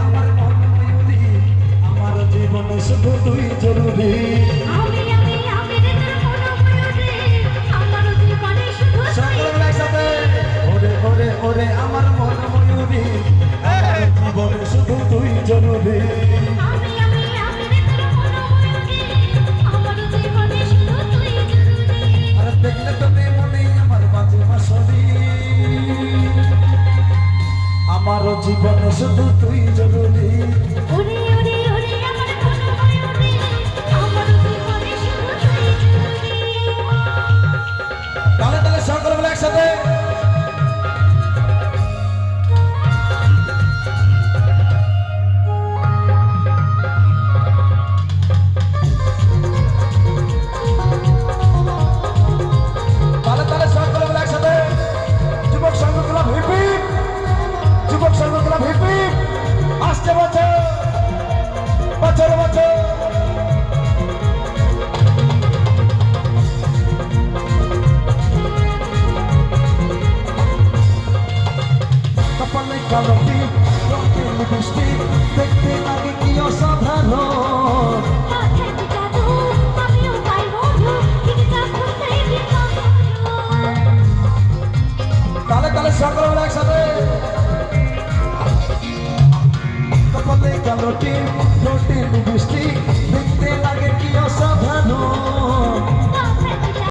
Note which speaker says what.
Speaker 1: আমার মন ময়ূরী আমার জীবনে শুধু তুই জরুরি
Speaker 2: আমি রে তোর মন ময়ূরী আমার জীবনে শুধু তুই
Speaker 1: সকলে একসাথে ওরে ওরে ওরে আমার মন ময়ূরী আমার জীবনে শুধু তুই জরুরি
Speaker 2: আমি রে তোর মন ময়ূরী আমার জীবনে শুধু তুই জরুরি
Speaker 1: আর দেখলে তোকে মনে আমার বাজে বাঁশরি আমার জীবনে শুধু তুই জরুরি
Speaker 2: ওরে ওরে ওরে আমার মন ময়ূরী আমার জীবনে শুধু তুই জরুরি
Speaker 1: তাহলে তাহলে সকলে মিলে একসাথে তাহলে তাহলে সকলে মিলে একসাথে যুবক সংঘ ক্লাব হিপি যুবক সংঘ ক্লাব হিপি আসছে বছর বছর বছর কপালে কালো টিপ রঙিন লিপস্টিক দেখতে লাগে কি অসাধারণ
Speaker 2: মাথায় জাদু আমিও পাই মধু ঠিক যখন প্রেমে পাগল
Speaker 1: তালে তালে সকলে মিলে একসাথে কপালে কালো টিপ রঙিন লিপস্টিক